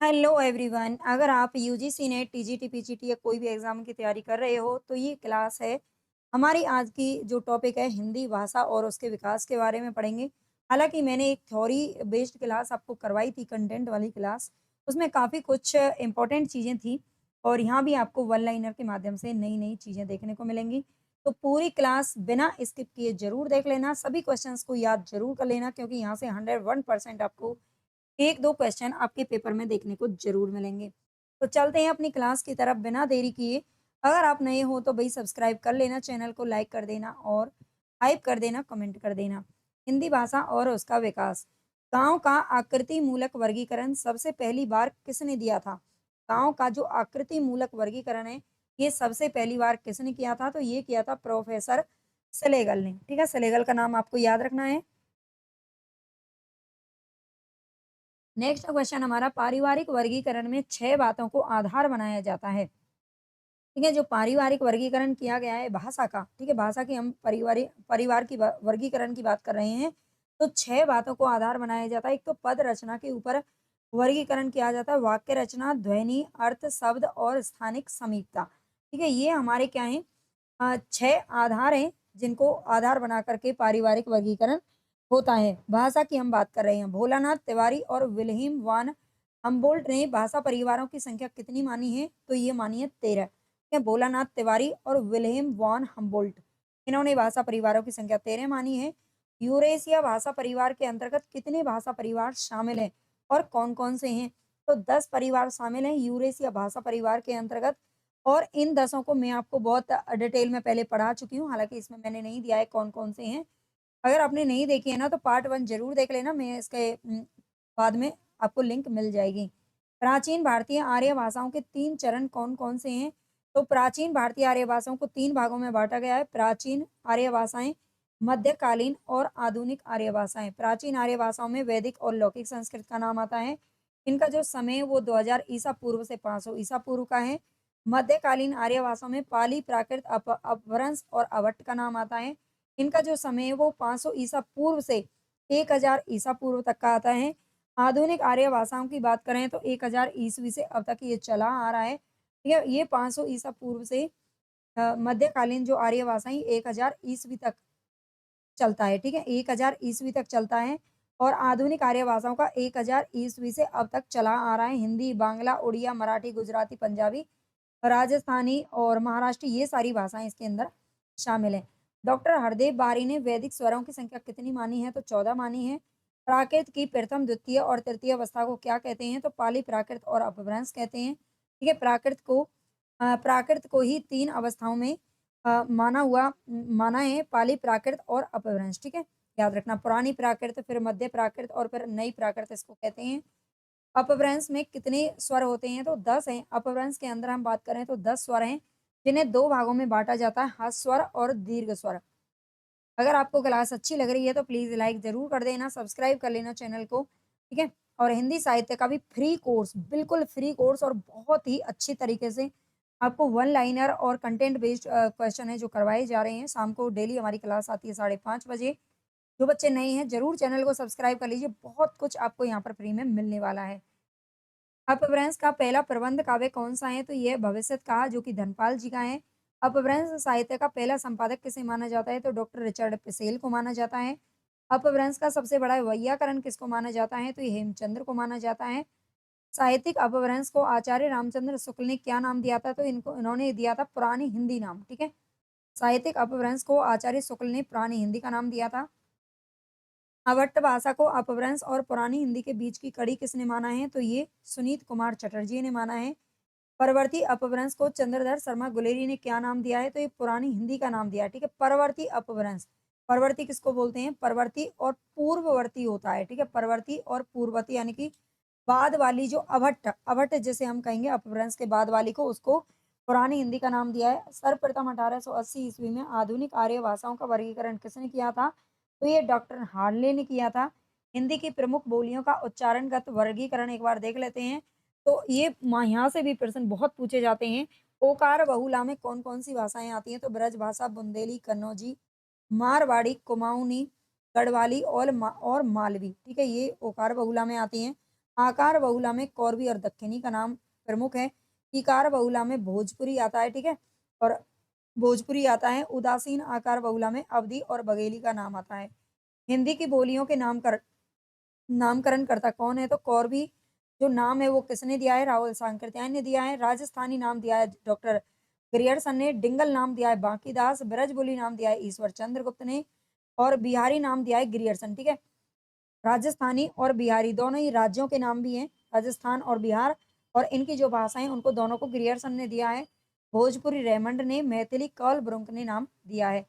Hello everyone. अगर आप UGC net TGT PGT या कोई भी एग्जाम की तैयारी कर रहे हो तो ये क्लास है। हमारी आज की जो टॉपिक है हिंदी भाषा और उसके विकास के बारे में पढ़ेंगे। हालांकि मैंने एक थ्योरी बेस्ड क्लास आपको करवाई थी, कंटेंट वाली क्लास। उसमें काफ़ी कुछ इंपॉर्टेंट चीज़ें थी और यहाँ भी आपको वन लाइनर के माध्यम से नई नई चीज़ें देखने को मिलेंगी। तो पूरी क्लास बिना स्किप किए जरूर देख लेना, सभी क्वेश्चंस को याद जरूर कर लेना, क्योंकि यहाँ से 101% आपको 1-2 क्वेश्चन आपके पेपर में देखने को ज़रूर मिलेंगे। तो चलते हैं अपनी क्लास की तरफ बिना देरी किए। अगर आप नए हो तो भई सब्सक्राइब कर लेना, चैनल को लाइक कर देना और हाइप कर देना, कमेंट कर देना। हिंदी भाषा और उसका विकास। गाँव का आकृति मूलक वर्गीकरण सबसे पहली बार किसने दिया था? गाँव का जो आकृति मूलक वर्गीकरण है, ये सबसे पहली बार किसने किया था? तो ये किया था प्रोफ़ेसर सेलेगल ने। ठीक है? सेलेगल का नाम आपको याद रखना है। नेक्स्ट क्वेश्चन हमारा, पारिवारिक वर्गीकरण में 6 बातों को आधार बनाया जाता है। ठीक है? जो पारिवारिक वर्गीकरण किया गया है भाषा का, ठीक है? भाषा की हम परिवार की वर्गीकरण की बात कर रहे हैं। तो 6 बातों को आधार बनाया जाता है। एक तो पद रचना के ऊपर वर्गीकरण किया जाता है, वाक्य रचना, ध्वनि, अर्थ, शब्द और स्थानिक समीपता। ठीक है? ये हमारे क्या हैं? 6 आधार हैं, जिनको आधार बना करके पारिवारिक वर्गीकरण होता है। भाषा की हम बात कर रहे हैं। भोलानाथ तिवारी और विल्हेम वान हमबोल्ट ने भाषा परिवारों की संख्या कितनी मानी है? तो ये मानी है 13। ठीक है? भोलानाथ तिवारी और विल्हेम वान हमबोल्ट, इन्होंने भाषा परिवारों की संख्या 13 मानी है। यूरेशिया भाषा परिवार के अंतर्गत कितने भाषा परिवार शामिल हैं और कौन-कौन से हैं? तो 10 परिवार शामिल हैं यूरेशिया भाषा परिवार के अंतर्गत, और इन 10 को मैं आपको बहुत डिटेल में पहले पढ़ा चुकी हूँ, हालाँकि इसमें मैंने नहीं दिया है कौन-कौन से हैं। अगर आपने नहीं देखी है ना तो पार्ट 1 ज़रूर देख लेना, मैं इसके बाद में आपको लिंक मिल जाएगी। प्राचीन भारतीय आर्य भाषाओं के 3 चरण कौन-कौन से हैं? तो प्राचीन भारतीय आर्य भाषाओं को 3 भागों में बाँटा गया है। प्राचीन आर्य भाषाएँ, मध्यकालीन और आधुनिक आर्य भाषाएँ। प्राचीन आर्य भाषाओं में वैदिक और लौकिक संस्कृत का नाम आता है। इनका जो समय है वो 2000 ईसा पूर्व से 500 ईसा पूर्व का है। मध्यकालीन आर्य भाषाओं में पाली, प्राकृत, अपभ्रंश और अवट्ट का नाम आता है। इनका जो समय है वो 500 ईसा पूर्व से 1000 ईसा पूर्व तक का आता है। आधुनिक आर्य भाषाओं की बात करें तो 1000 ईसवी से अब तक ये चला आ रहा है। ठीक है? ये 500 ईसा पूर्व से मध्यकालीन जो आर्य भाषाएँ 1000 ईसवी तक चलता है। ठीक है? 1000 ईसवी तक चलता है और आधुनिक आर्य भाषाओं का 1000 ईसवी से अब तक चला आ रहा है। हिंदी, बांग्ला, उड़िया, मराठी, गुजराती, पंजाबी, राजस्थानी और महाराष्ट्री, ये सारी भाषाएँ इसके अंदर शामिल हैं। डॉक्टर हरदेव बारी ने वैदिक स्वरों की संख्या कितनी मानी है? तो 14 मानी है। प्राकृत की प्रथम, द्वितीय और तृतीय अवस्था को क्या कहते हैं? तो पाली, प्राकृत और अपभ्रंश कहते हैं। ठीक है? प्राकृत को ही 3 अवस्थाओं में माना है, पाली, प्राकृत और अपभ्रंश। ठीक है? याद रखना, पुरानी प्राकृत, फिर मध्य प्राकृत और फिर नई प्राकृत इसको कहते हैं। अपभ्रंश में कितने स्वर होते हैं? तो 10 हैं। अपभ्रंश के अंदर हम बात करें तो 10 स्वर हैं, जिन्हें 2 भागों में बाँटा जाता है, ह्रस्व स्वर और दीर्घ स्वर। अगर आपको क्लास अच्छी लग रही है तो प्लीज़ लाइक ज़रूर कर देना, सब्सक्राइब कर लेना चैनल को, ठीक है? और हिंदी साहित्य का भी फ्री कोर्स, बिल्कुल फ्री कोर्स और बहुत ही अच्छी तरीके से आपको वन लाइनर और कंटेंट बेस्ड क्वेश्चन है जो करवाए जा रहे हैं। शाम को डेली हमारी क्लास आती है 5:30 बजे। जो बच्चे नए हैं ज़रूर चैनल को सब्सक्राइब कर लीजिए, बहुत कुछ आपको यहाँ पर फ्री में मिलने वाला है। अपभ्रंश का पहला प्रबंध काव्य कौन-सा है? तो ये भविष्यत काल, जो कि धनपाल जी का है। अपभ्रंश साहित्य का पहला संपादक किसे माना जाता है? तो डॉक्टर रिचर्ड पेसेल को माना जाता है। अपभ्रंश का सबसे बड़ा वैयाकरण किसको माना जाता है? तो ये हेमचंद्र को माना जाता है। साहित्यिक अपभ्रंश को आचार्य रामचंद्र शुक्ल ने क्या नाम दिया था? तो इन्होंने दिया था पुरानी हिंदी नाम, ठीक है? साहित्यिक अपभ्रंश को आचार्य शुक्ल ने पुरानी हिंदी का नाम दिया था। अवट्ट भाषा को अपभ्रंश और पुरानी हिंदी के बीच की कड़ी किसने माना है? तो ये सुनीत कुमार चटर्जी ने माना है। परवर्ती अपभ्रंश को चंद्रधर शर्मा गुलेरी ने क्या नाम दिया है? तो ये पुरानी हिंदी का नाम दिया है, ठीक है? परवर्ती अपभ्रंश, परवर्ती किसको बोलते हैं? परवर्ती और पूर्ववर्ती होता है, ठीक है? परवर्ती और पूर्ववर्ती यानी कि बाद वाली जो अभट्ट, अभट्ट जिसे हम कहेंगे अपभ्रंश के बाद वाली को, उसको पुरानी हिंदी का नाम दिया है। सर्वप्रथम 1880 ईस्वी में आधुनिक आर्य भाषाओं का वर्गीकरण किसने किया था? तो ये डॉक्टर हार्ले ने किया था। हिंदी की प्रमुख बोलियों का उच्चारणगत वर्गीकरण एक बार देख लेते हैं। तो ये यहाँ से भी प्रश्न बहुत पूछे जाते हैं। ओकार बहुला में कौन-कौन सी भाषाएँ आती हैं? तो ब्रज भाषा, बुंदेली, कन्नौजी, मारवाड़ी, कुमाऊनी, गढ़वाली और मालवी, ठीक है? ये ओकार बहुला में आती हैं। आकार बहुला में कौरवी और दक्खनी का नाम प्रमुख है। इकार बहुला में भोजपुरी आता है, ठीक है? और भोजपुरी आता है। उदासीन आकार बहुला में अवधी और बघेली का नाम आता है। हिंदी की बोलियों के नामकरण करता कौन है? तो कौरवी जो नाम है वो किसने दिया है? राहुल सांकृत्यायन ने दिया है। राजस्थानी नाम दिया है डॉक्टर ग्रियर्सन ने। डिंगल नाम दिया है बांकीदास। ब्रजबुली नाम दिया है ईश्वर चंद्र गुप्त ने। और बिहारी नाम दिया है ग्रियर्सन, ठीक है? राजस्थानी और बिहारी दोनों ही राज्यों के नाम भी हैं, राजस्थान और बिहार, और इनकी जो भाषाएं उनको दोनों को ग्रियर्सन ने दिया है। भोजपुरी रेमंड ने, मैथिली कर्ल ब्रुंक ने नाम दिया है।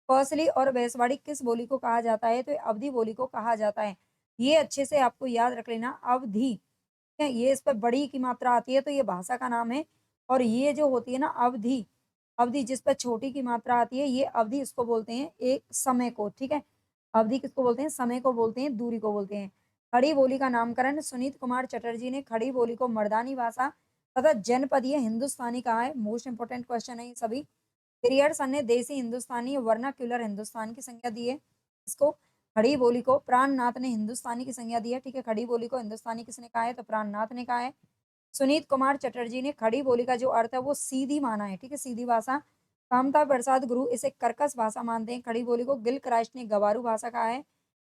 कौसली और भैंसवाड़ी किस बोली को कहा जाता है? तो ये अवधी बोली को कहा जाता है। ये अच्छे से आपको याद रख लेना, अवधी, ठीक है? ये इस पर बड़ी की मात्रा आती है तो ये भाषा का नाम है। और ये जो होती है ना अवधि, अवधि जिस पर छोटी की मात्रा आती है ये अवधि, इसको बोलते हैं एक समय को, ठीक है? अवधि किसको बोलते हैं? समय को बोलते हैं, दूरी को बोलते हैं। खड़ी बोली का नामकरण सुनीत कुमार चटर्जी ने खड़ी बोली को मर्दानी भाषा तथा जनपदीय हिंदुस्तानी कहा है। मोस्ट इंपोर्टेंट क्वेश्चन है ये सभी। पियर्सन ने देसी हिंदुस्तानी वर्नाक्यूलर हिंदुस्तान की संज्ञा दी है इसको। खड़ी बोली को प्राणनाथ ने हिंदुस्तानी की संज्ञा दी है, ठीक है? खड़ी बोली को हिंदुस्तानी किसने कहा है? तो प्राणनाथ ने कहा है। सुनीत कुमार चटर्जी ने खड़ी बोली का जो अर्थ है वो सीधी माना है, ठीक है? सीधी भाषा। कामता प्रसाद गुरु इसे कर्कश भाषा मानते हैं। खड़ी बोली को गिल क्राइस्ट ने गवारू भाषा कहा है।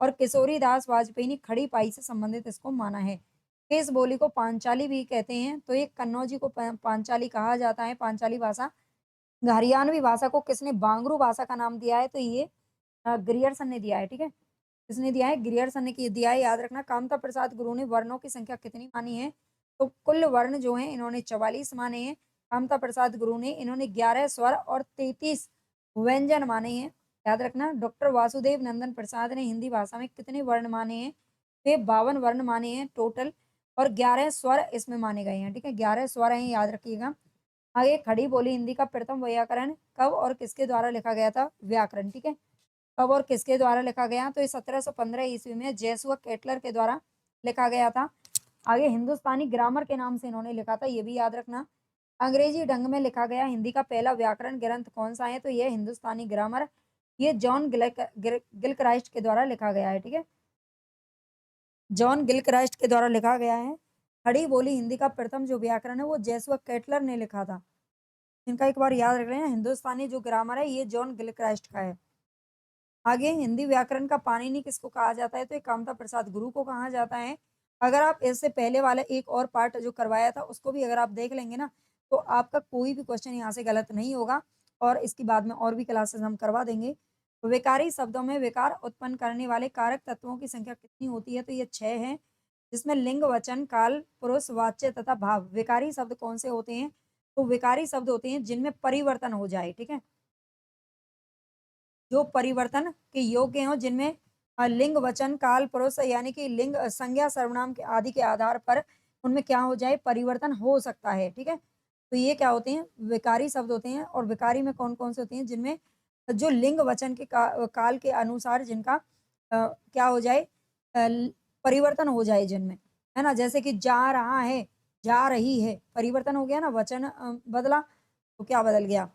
और किशोरी दास वाजपेयी ने खड़ी पाई से संबंधित इसको माना है। इस बोली को पांचाली भी कहते हैं, तो ये कन्नौजी को पांचाली कहा जाता है, पांचाली भाषा। हरियाणवी भाषा को किसने बांगरू भाषा का नाम दिया है? तो ये ग्रियर्सन ने दिया है, ठीक है? किसने दिया है? ग्रियर्सन ने दिया है, याद रखना। कामता प्रसाद गुरु ने वर्णों की संख्या कितनी मानी है? तो कुल वर्ण जो है इन्होंने 44 माने हैं। कामता प्रसाद गुरु ने, इन्होंने 11 स्वर और 33 व्यंजन माने हैं। याद रखना। डॉक्टर वासुदेव नंदन प्रसाद ने हिंदी भाषा में कितने वर्ण माने हैं? तो 52 वर्ण माने हैं टोटल, और 11 स्वर इसमें माने गए हैं, ठीक है? 11 स्वर हैं, याद रखिएगा। आगे खड़ी बोली हिंदी का प्रथम व्याकरण कब और किसके द्वारा लिखा गया था? व्याकरण, ठीक है? कब और किसके द्वारा लिखा गया? तो ये 1715 ईस्वी में जेसुआ केटलर के द्वारा लिखा गया था। आगे हिंदुस्तानी ग्रामर के नाम से इन्होंने लिखा था, ये भी याद रखना। अंग्रेजी ढंग में लिखा गया हिंदी का पहला व्याकरण ग्रंथ कौन सा है? तो ये हिंदुस्तानी ग्रामर। ये जॉन गिलक्राइस्ट के द्वारा लिखा गया है, ठीक है? जॉन गिलक्राइस्ट के द्वारा लिखा गया है। खड़ी बोली हिंदी का प्रथम जो व्याकरण है वो जेसुआ केटलर ने लिखा था। इनका एक बार याद रख रहे हैं। हिंदुस्तानी जो ग्रामर है ये जॉन गिलक्राइस्ट का है। आगे हिंदी व्याकरण का पाणिनि किसको कहा जाता है? तो ये कामता प्रसाद गुरु को कहा जाता है। अगर आप इससे पहले वाला एक और पार्ट जो करवाया था उसको भी अगर आप देख लेंगे ना, तो आपका कोई भी क्वेश्चन यहाँ से गलत नहीं होगा। और इसके बाद में और भी क्लासेस हम करवा देंगे। तो विकारी शब्दों में विकार उत्पन्न करने वाले कारक तत्वों की संख्या कितनी होती है? तो ये 6 है, जिसमें लिंग, वचन, काल, पुरुष, वाच्य तथा भाव। विकारी शब्द कौन से होते हैं? तो विकारी शब्द होते हैं जिनमें परिवर्तन हो जाए, ठीक है? जो परिवर्तन के योग्य हों, जिनमें लिंग, वचन, काल, पुरुष, यानी कि लिंग, संज्ञा, सर्वनाम के आदि के आधार पर उनमें क्या हो जाए? परिवर्तन हो सकता है, ठीक है? तो ये क्या होते हैं? विकारी शब्द होते हैं। और विकारी में कौन-कौन से होते हैं? जिनमें जो लिंग, वचन के काल के अनुसार जिनका क्या हो जाए? परिवर्तन हो जाए जिनमें, है ना? जैसे कि जा रहा है, जा रही है, परिवर्तन हो गया ना, वचन बदला तो क्या बदल गया?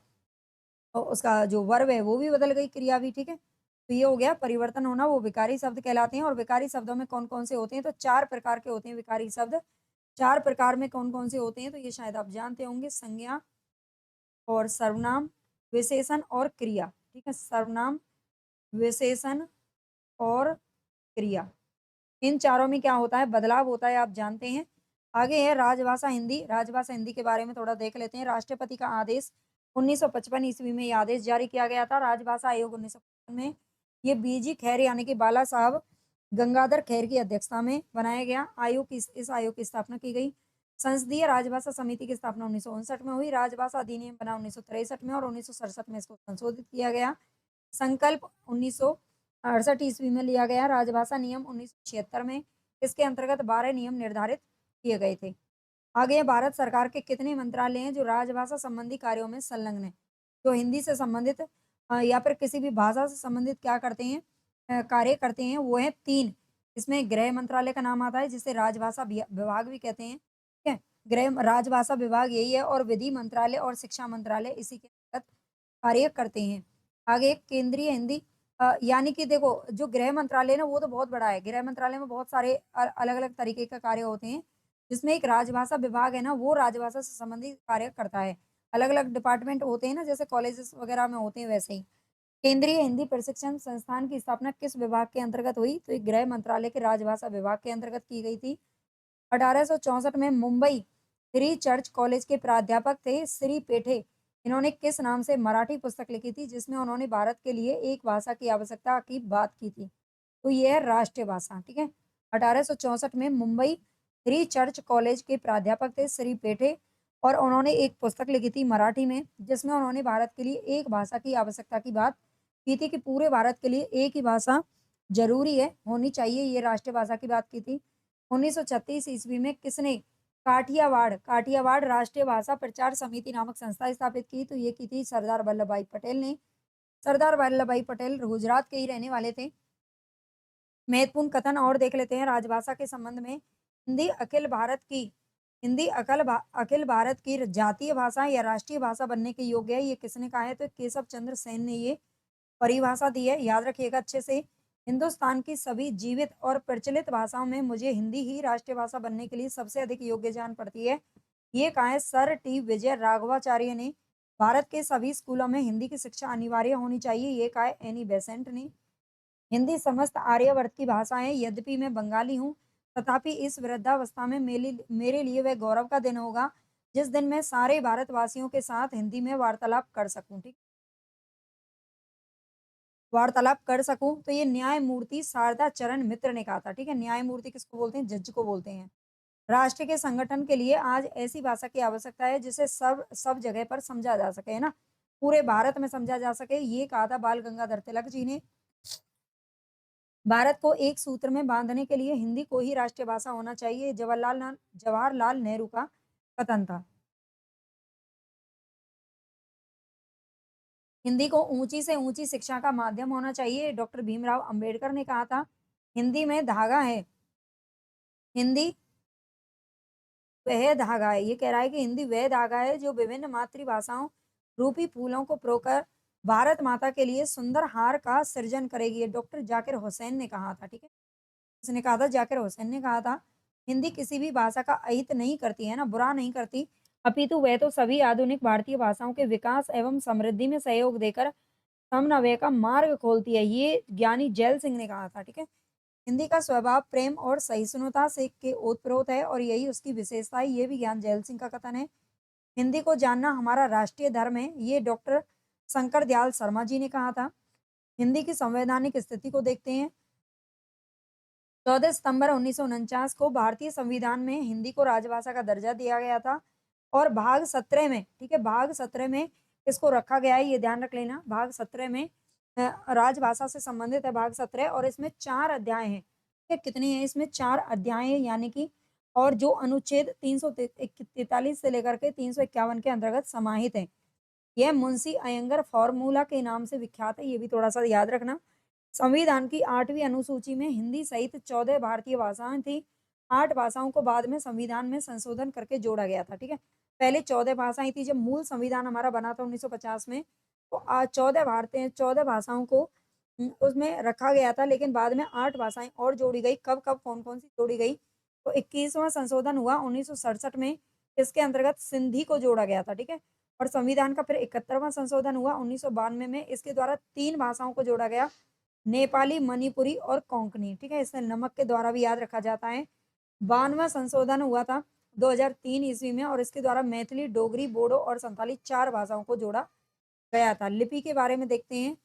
उसका जो वर्ब है वो भी बदल गई, क्रिया भी, ठीक है? तो ये हो गया परिवर्तन होना, वो विकारी शब्द कहलाते हैं। और विकारी शब्दों में कौन-कौन से होते हैं? तो 4 प्रकार के होते हैं विकारी शब्द। 4 प्रकार में कौन-कौन से होते हैं? तो ये शायद आप जानते होंगे। संज्ञा और सर्वनाम, विशेषण और क्रिया, ठीक है? सर्वनाम, विशेषण और क्रिया। इन चारों में क्या होता है? बदलाव होता है, आप जानते हैं। आगे है राजभाषा हिंदी। राजभाषा हिंदी के बारे में थोड़ा देख लेते हैं। राष्ट्रपति का आदेश 1955 ईस्वी में ये आदेश जारी किया गया था। राजभाषा आयोग 1955 में ये बीजी खैर यानी कि बाला साहब गंगाधर खैर की अध्यक्षता में बनाया गया आयोग की इस आयोग की स्थापना की गई। संसदीय राजभाषा समिति की स्थापना 1959 में हुई। राजभाषा अधिनियम बना 1963 में और 1967 में इसको संशोधित किया गया। संकल्प 1968 ईस्वी में लिया गया। राजभाषा नियम 1976 में। इसके अंतर्गत 12 नियम निर्धारित किए गए थे। आगे भारत सरकार के कितने मंत्रालय हैं जो राजभाषा संबंधी कार्यों में संलग्न है? जो हिंदी से संबंधित या फिर किसी भी भाषा से संबंधित क्या करते हैं? कार्य करते हैं, वो है 3। इसमें गृह मंत्रालय का नाम आता है जिसे राजभाषा विभाग भी कहते हैं, ठीक है? गृह राजभाषा विभाग यही है। और विधि मंत्रालय और शिक्षा मंत्रालय इसी के अंतर्गत कार्य करते हैं। आगे केंद्रीय हिंदी यानी कि देखो जो गृह मंत्रालय है ना वो तो बहुत बड़ा है। गृह मंत्रालय में बहुत सारे अलग-अलग तरीके का कार्य होते हैं। जिसमें एक राजभाषा विभाग है ना वो राजभाषा से संबंधित कार्य करता है। अलग-अलग डिपार्टमेंट होते हैं ना जैसे कॉलेजेस वगैरह में होते हैं वैसे ही। केंद्रीय हिंदी प्रशिक्षण संस्थान की स्थापना किस विभाग के अंतर्गत हुई? तो ये गृह मंत्रालय के राजभाषा विभाग के अंतर्गत की गई थी। 1864 में मुंबई श्री चर्च कॉलेज के प्राध्यापक थे श्री पेठे। इन्होंने किस नाम से मराठी पुस्तक लिखी थी जिसमें उन्होंने भारत के लिए एक भाषा की आवश्यकता की बात की थी? तो ये है राष्ट्रीय भाषा, ठीक है। 1864 में मुंबई श्री चर्च कॉलेज के प्राध्यापक थे श्री पेठे और उन्होंने एक पुस्तक लिखी थी मराठी में जिसमें उन्होंने भारत के लिए एक भाषा की आवश्यकता की बात की थी कि पूरे भारत के लिए एक ही भाषा जरूरी है, होनी चाहिए, ये राष्ट्रीय भाषा की बात की थी। 1936 ईस्वी में किसने काठियावाड़ काठियावाड़ राष्ट्रीय भाषा प्रचार समिति नामक संस्था स्थापित की? तो ये की थी सरदार वल्लभ भाई पटेल ने। सरदार वल्लभ भाई पटेल गुजरात के ही रहने वाले थे। महत्वपूर्ण कथन और देख लेते हैं राजभाषा के संबंध में। हिंदी अखिल भारत की जातीय भाषा या राष्ट्रीय भाषा बनने के योग्य है, ये किसने कहा है? तो केशव चंद्र सेन ने ये परिभाषा दी है, याद रखिएगा अच्छे से। हिंदुस्तान की सभी जीवित और प्रचलित भाषाओं में मुझे हिंदी ही राष्ट्रीय भाषा बनने के लिए सबसे अधिक योग्य जान पड़ती है, ये कहा है सर टी विजय राघवाचार्य ने। भारत के सभी स्कूलों में हिंदी की शिक्षा अनिवार्य होनी चाहिए, ये कहा है एनी बेसेंट ने। हिंदी समस्त आर्यावर्त की भाषा है, यद्यपि मैं बंगाली हूँ, तथापि इस वृद्धावस्था में मेरे लिए वह गौरव का दिन होगा जिस दिन मैं सारे भारतवासियों के साथ हिंदी में वार्तालाप कर सकूं। ठीक, वार्तालाप कर सकूं, तो ये न्यायमूर्ति शारदा चरण मित्र ने कहा था। ठीक है, न्यायमूर्ति किसको बोलते हैं? जज को बोलते हैं। राष्ट्र के संगठन के लिए आज ऐसी भाषा की आवश्यकता है जिसे सब जगह पर समझा जा सके, है ना, पूरे भारत में समझा जा सके, ये कहा था बाल गंगाधर तिलक जी ने। भारत को एक सूत्र में बांधने के लिए हिंदी को ही राष्ट्रीय भाषा होना चाहिए, जवाहरलाल नेहरू का कथन था। हिंदी को ऊंची से ऊंची शिक्षा का माध्यम होना चाहिए, डॉक्टर भीमराव अंबेडकर ने कहा था। हिंदी में धागा है, हिंदी वह धागा है, ये कह रहा है कि हिंदी वह धागा है जो विभिन्न मातृभाषाओं रूपी फूलों को प्रोकर भारत माता के लिए सुंदर हार का सृजन करेगी, ये डॉक्टर जाकिर हुसैन ने कहा था। ठीक है, इसने कहा था, जाकिर हुसैन ने कहा था। हिंदी किसी भी भाषा का अहित नहीं करती है ना, बुरा नहीं करती, अपितु वह तो सभी आधुनिक भारतीय भाषाओं के विकास एवं समृद्धि में सहयोग देकर समन्वय का मार्ग खोलती है, ये ज्ञानी जैल सिंह ने कहा था। ठीक है, हिंदी का स्वभाव प्रेम और सहिष्णुता से के ओतप्रोत है और यही उसकी विशेषता है, ये भी ज्ञान जैल सिंह का कथन है। हिंदी को जानना हमारा राष्ट्रीय धर्म है, ये डॉक्टर शंकर दयाल शर्मा जी ने कहा था। हिंदी की संवैधानिक स्थिति को देखते हैं। 14 सितंबर 1949 को भारतीय संविधान में हिंदी को राजभाषा का दर्जा दिया गया था और भाग 17 में, ठीक है, भाग 17 में इसको रखा गया है, ये ध्यान रख लेना। भाग 17 में राजभाषा से संबंधित है भाग 17 और इसमें 4 अध्याय हैं। ठीक है, कितने हैं इसमें? 4 अध्याय हैं, यानी कि और जो अनुच्छेद 343 से लेकर के 351 के अंतर्गत समाहित है। यह मुंशी अयंगर फॉर्मूला के नाम से विख्यात है, ये भी थोड़ा सा याद रखना। संविधान की 8वीं अनुसूची में हिंदी सहित 14 भारतीय भाषाएं थी। 8 भाषाओं को बाद में संविधान में संशोधन करके जोड़ा गया था। ठीक है, पहले 14 भाषाएं थी, जब मूल संविधान हमारा बना था 1950 में, तो आज 14 भाषाओं को उसमें रखा गया था, लेकिन बाद में 8 भाषाएं और जोड़ी गई। कब कब कौन कौन सी जोड़ी गई? तो 21वां संशोधन हुआ 1967 में, इसके अंतर्गत सिंधी को जोड़ा गया था। ठीक है, और संविधान का फिर 71वां संशोधन हुआ 1992 में, इसके द्वारा 3 भाषाओं को जोड़ा गया, नेपाली, मणिपुरी और कोंकणी। ठीक है, इसे नमक के द्वारा भी याद रखा जाता है। 92वां संशोधन हुआ था 2003 ईस्वी में और इसके द्वारा मैथिली, डोगरी, बोडो और संथाली 4 भाषाओं को जोड़ा गया था। लिपि के बारे में देखते हैं,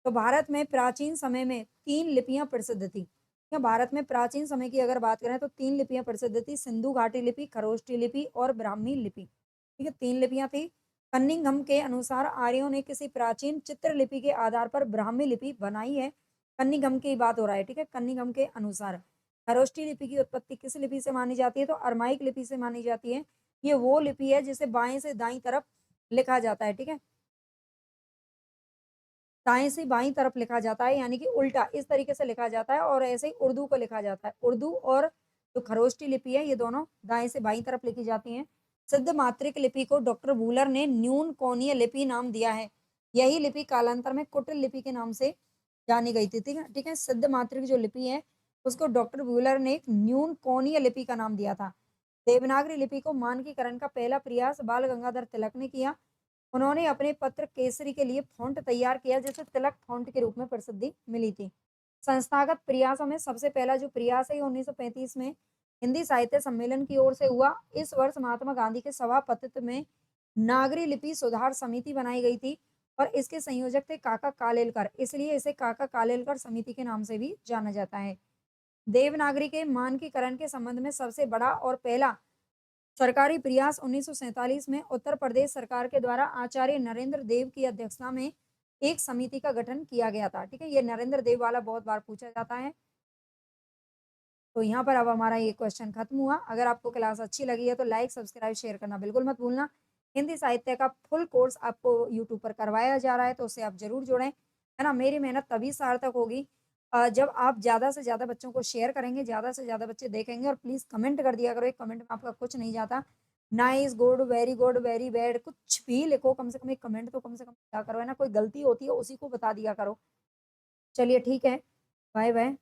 तो भारत में प्राचीन समय में 3 लिपियां प्रसिद्ध थी। या भारत में प्राचीन समय की अगर बात करें तो 3 लिपियां प्रसिद्ध थी, सिंधु घाटी लिपि, खरोष्टी लिपि और ब्राह्मी लिपि। ठीक है, 3 लिपियां थी। कनिंघम के अनुसार आर्यों ने किसी प्राचीन चित्रलिपि के आधार पर ब्राह्मी लिपि बनाई है। कनिंघम की बात हो रहा है। ठीक है, कनिंघम के अनुसार खरोष्टी लिपि की उत्पत्ति किस लिपि से मानी जाती है? तो अरमाइक लिपि से मानी जाती है। ये वो लिपि है जिसे बाएं से दाईं तरफ लिखा जाता है। ठीक है, दाएं से बाईं तरफ लिखा जाता है, यानी कि उल्टा इस तरीके से लिखा जाता है और ऐसे ही उर्दू को लिखा जाता है। उर्दू और जो खरोष्टी लिपि है ये दोनों दाएं से बाईं तरफ लिखी जाती हैं। सिद्ध मात्रिक लिपि को डॉक्टर वूलर ने न्यून कोणीय लिपि नाम दिया है। यही लिपि कालांतर में कुटिल लिपि के नाम से जानी गई थी, ठीक है? ठीक है? सिद्ध मात्रिक जो लिपि है, उसको डॉक्टर व्हीलर ने एक न्यून कोणीय लिपि का नाम दिया था। देवनागरी लिपि को मानकीकरण का पहला प्रयास बाल गंगाधर तिलक ने किया। उन्होंने अपने पत्र केसरी के लिए फ़ॉन्ट तैयार किया, जिसे तिलक फ़ॉन्ट के रूप में प्रसिद्धि मिली थी। संस्थागत प्रयासों में सबसे पहला जो प्रयास है, ये 1935 में हिंदी साहित्य सम्मेलन की ओर से हुआ। इस वर्ष महात्मा गांधी के सभापतित्व में नागरी लिपि सुधार समिति बनाई गई थी और इसके संयोजक थे काका कालेलकर, इसलिए इसे काका कालेलकर समिति के नाम से भी जाना जाता है। देवनागरी के मानकीकरण के संबंध में सबसे बड़ा और पहला सरकारी प्रयास 1947 में उत्तर प्रदेश सरकार के द्वारा आचार्य नरेंद्र देव की अध्यक्षता में एक समिति का गठन किया गया था। ठीक है, ये नरेंद्र देव वाला बहुत बार पूछा जाता है। तो यहाँ पर अब हमारा ये क्वेश्चन खत्म हुआ। अगर आपको क्लास अच्छी लगी है तो लाइक, सब्सक्राइब, शेयर करना बिल्कुल मत भूलना। हिंदी साहित्य का फुल कोर्स आपको यूट्यूब पर करवाया जा रहा है, तो उससे आप ज़रूर जुड़ें, है ना? मेरी मेहनत तभी सार्थक होगी जब आप ज़्यादा से ज़्यादा बच्चों को शेयर करेंगे, ज़्यादा से ज़्यादा बच्चे देखेंगे और प्लीज़ कमेंट कर दिया करो। एक कमेंट में आपका कुछ नहीं जाता। नाइस, गुड, वेरी बैड कुछ भी लिखो, कम से कम एक कमेंट तो कम से कम किया करो, है ना? कोई गलती होती है उसी को बता दिया करो। चलिए ठीक है, बाय-बाय।